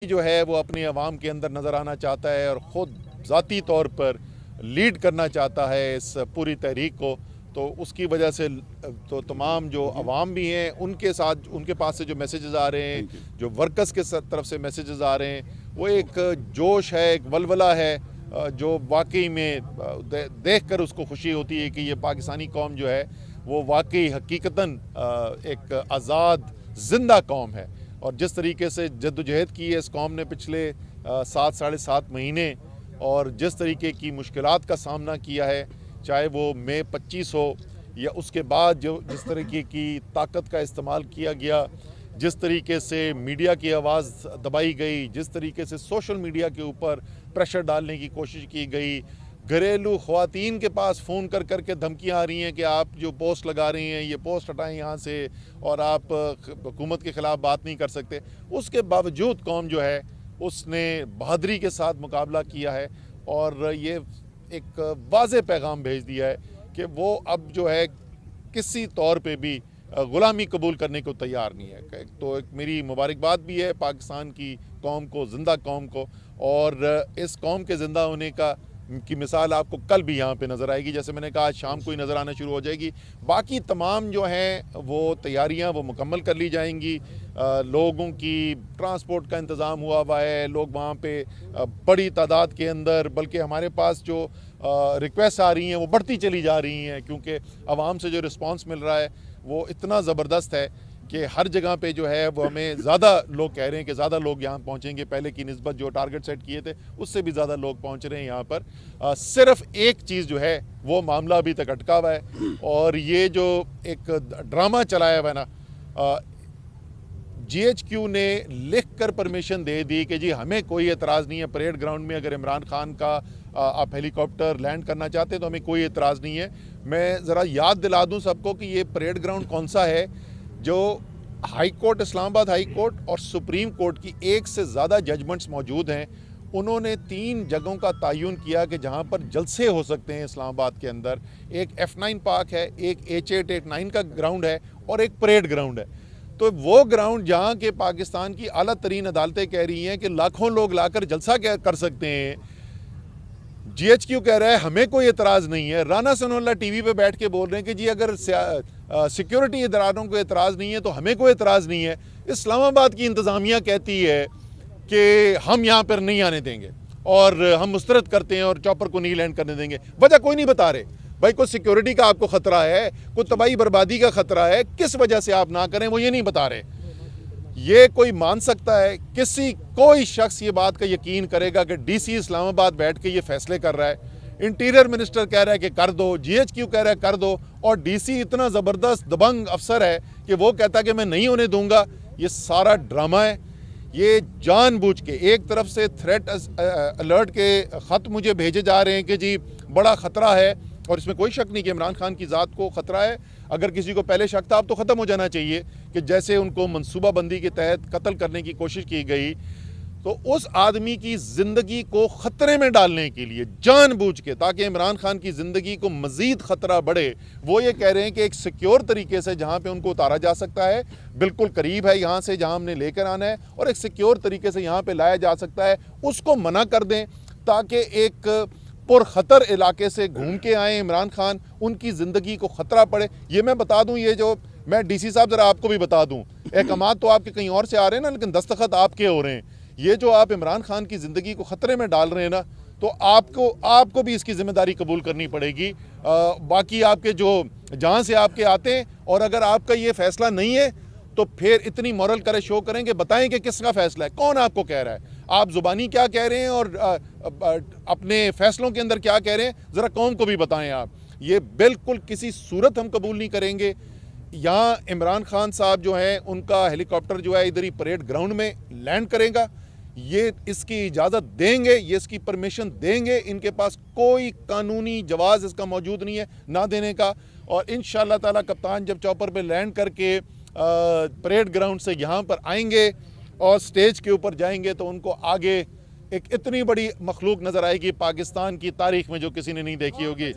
جو ہے وہ اپنی عوام کے اندر نظر آنا چاہتا ہے اور خود ذاتی طور پر لیڈ کرنا چاہتا ہے اس پوری تحریک کو، تو اس کی وجہ سے تو تمام جو عوام بھی ہیں ان کے ساتھ ان کے پاس سے جو میسیجز آ رہے ہیں، جو ورکرز کے طرف سے میسیجز آ رہے ہیں، وہ ایک جوش ہے، ایک ولولہ ہے جو واقعی میں دیکھ کر اس کو خوشی ہوتی ہے کہ یہ پاکستانی قوم جو ہے وہ واقعی حقیقتاً ایک آزاد زندہ قوم ہے۔ اور جس طریقے سے جد و جہد کی ہے اس قوم نے پچھلے 7 مہینے، اور جس طریقے کی مشکلات کا سامنا کیا ہے، چاہے وہ مئی 25 ہو یا اس کے بعد جس طریقے کی طاقت کا استعمال کیا گیا، جس طریقے سے میڈیا کی آواز دبائی گئی، جس طریقے سے سوشل میڈیا کے اوپر پریشر ڈالنے کی کوشش کی گئی، گھریلو خواتین کے پاس فون کر کر کے دھمکیاں آ رہی ہیں کہ آپ جو پوسٹ لگا رہی ہیں یہ پوسٹ ہٹائیں یہاں سے، اور آپ حکومت کے خلاف بات نہیں کر سکتے۔ اس کے باوجود قوم جو ہے اس نے بہادری کے ساتھ مقابلہ کیا ہے، اور یہ ایک واضح پیغام بھیج دیا ہے کہ وہ اب جو ہے کسی طور پہ بھی غلامی قبول کرنے کو تیار نہیں ہے۔ تو ایک میری مبارکباد بھی ہے پاکستان کی قوم کو، زندہ قوم کو، اور اس قوم کے زندہ ہونے کی مثال آپ کو کل بھی یہاں پہ نظر آئے گی، جیسے میں نے کہا آج شام کو ہی نظر آنا شروع ہو جائے گی۔ باقی تمام جو ہیں وہ تیاریاں وہ مکمل کر لی جائیں گی، لوگوں کی ٹرانسپورٹ کا انتظام ہوا ہے، لوگ وہاں پہ بڑی تعداد کے اندر، بلکہ ہمارے پاس جو ریکویسٹ آ رہی ہیں وہ بڑھتی چلی جا رہی ہیں، کیونکہ عوام سے جو رسپانس مل رہا ہے وہ اتنا زبردست ہے کہ ہر جگہ پہ جو ہے وہ ہمیں زیادہ لوگ کہہ رہے ہیں کہ زیادہ لوگ یہاں پہنچیں گے، پہلے کی نسبت جو ٹارگٹ سیٹ کیے تھے اس سے بھی زیادہ لوگ پہنچ رہے ہیں یہاں پر۔ صرف ایک چیز جو ہے وہ معاملہ ابھی تک اٹکا ہوا ہے، اور یہ جو ایک ڈرامہ چلایا ہوا ہے نا، جی ایچ کیو نے لکھ کر پرمیشن دے دی کہ جی ہمیں کوئی اعتراض نہیں ہے، پریڈ گراؤنڈ میں اگر عمران خان کا آپ ہیلی کاپٹر لینڈ کرنا چاہتے ہیں تو ہمیں کوئی اعتراض نہیں ہے۔ میں ذرا یاد دلا دوں سب کو کہ یہ پریڈ گراؤنڈ کون سا ہے، جو ہائی کورٹ، اسلام آباد ہائی کورٹ اور سپریم کورٹ کی ایک سے زیادہ ججمنٹس موجود ہیں، انہوں نے 3 جگہوں کا تعین کیا کہ جہاں پر جلسے ہو سکتے ہیں اسلام آباد کے اندر۔ ایک F9 پارک ہے، ایک H889 کا گراؤنڈ ہے، اور ایک پریڈ گراؤنڈ ہے۔ تو وہ گراؤنڈ جہاں کہ پاکستان کی اعلیٰ ترین عدالتیں کہہ رہی ہیں کہ لاکھوں لوگ لا کر جلسہ کر سکتے ہیں، جی ایچ کیو کہہ رہا ہے ہمیں کوئی اعتراض نہیں ہے۔ رانا ثناء اللہ ٹی وی پہ بیٹھ کے بول رہے ہیں کہ جی اگر سیکیورٹی اداروں کو اعتراض نہیں ہے تو ہمیں کوئی اعتراض نہیں ہے۔ اسلام آباد کی انتظامیہ کہتی ہے کہ ہم یہاں پر نہیں آنے دیں گے، اور ہم مسترد کرتے ہیں اور چاپر کو نہیں لینڈ کرنے دیں گے۔ وجہ کوئی نہیں بتا رہے بھائی، کوئی سیکیورٹی کا آپ کو خطرہ ہے، کوئی تباہی بربادی کا خطرہ ہے، کس وجہ سے آپ نہ کریں وہ یہ نہیں بتا رہے۔ یہ کوئی مان سکتا ہے؟ کوئی شخص یہ بات کا یقین کرے گا کہ ڈی سی اسلام آباد بیٹھ کے یہ فیصلے کر رہا ہے، انٹیریئر منسٹر کہہ رہا ہے کہ کر دو، جی ایچ کیو کہہ رہا ہے کر دو، اور ڈی سی اتنا زبردست دبنگ افسر ہے کہ وہ کہتا ہے کہ میں نہیں ہونے دوں گا؟ یہ سارا ڈرامہ ہے۔ یہ جان بوجھ کے ایک طرف سے تھریٹ الرٹ کے خط مجھے بھیجے جا رہے ہیں کہ جی بڑا خطرہ ہے، اور اس میں کوئی شک نہیں کہ عمران خان کی ذات کو خطرہ ہے۔ اگر کسی کو پہلے شک تھا اب تو ختم ہو جانا چاہیے کہ جیسے ان کو منصوبہ بندی کے تحت قتل کرنے کی کوشش کی گئی، تو اس آدمی کی زندگی کو خطرے میں ڈالنے کے لیے جان بوجھ کے، تاکہ عمران خان کی زندگی کو مزید خطرہ بڑھے، وہ یہ کہہ رہے ہیں کہ ایک سیکیور طریقے سے جہاں پہ ان کو اتارا جا سکتا ہے، بالکل قریب ہے یہاں سے جہاں ہم نے لے کر آنا ہے، اور ایک سیکیور طریقے سے یہاں پہ لایا جا سکتا ہے، اس کو منع کر دیں تاکہ ایک پر خطر علاقے سے گھوم کے آئیں عمران خان، ان کی زندگی کو خطرہ پڑے۔ یہ میں بتا دوں، یہ جو میں ڈی سی صاحب ذرا آپ کو بھی بتا دوں، احکامات تو آپ کے کہیں اور سے آ رہے ہیں نا، لیکن دستخط آپ کے ہو رہے ہیں۔ یہ جو آپ عمران خان کی زندگی کو خطرے میں ڈال رہے ہیں نا، تو آپ کو بھی اس کی ذمہ داری قبول کرنی پڑے گی۔ باقی آپ کے جو جہاں سے آپ کے آتے ہیں، اور اگر آپ کا یہ فیصلہ نہیں ہے تو پھر اتنی مورل کرے شو کریں کہ بتائیں کہ کس کا فیصلہ ہے، کون آپ کو کہہ رہا ہے، آپ زبانی کیا کہہ رہے ہیں اور اپنے فیصلوں کے اندر کیا کہہ رہے ہیں، ذرا قوم کو بھی بتائیں آپ۔ یہ بالکل کسی صورت ہم قبول نہیں کریں گے۔ یہاں عمران خان صاحب جو ہیں ان کا ہیلی کاپٹر جو ہے ادھر ہی پریڈ گراؤنڈ میں لینڈ کرے گا، یہ اس کی اجازت دیں گے، یہ اس کی پرمیشن دیں گے، ان کے پاس کوئی قانونی جواز اس کا موجود نہیں ہے نہ دینے کا۔ اور انشاءاللہ تعالی کپتان جب چاپر پہ لینڈ کر کے پریڈ گراؤنڈ سے یہاں پر آئیں گے اور سٹیج کے اوپر جائیں گے تو ان کو آگے ایک اتنی بڑی مخلوق نظر آئے گی پاکستان کی تاریخ میں جو کسی نے نہیں دیکھی ہوگی۔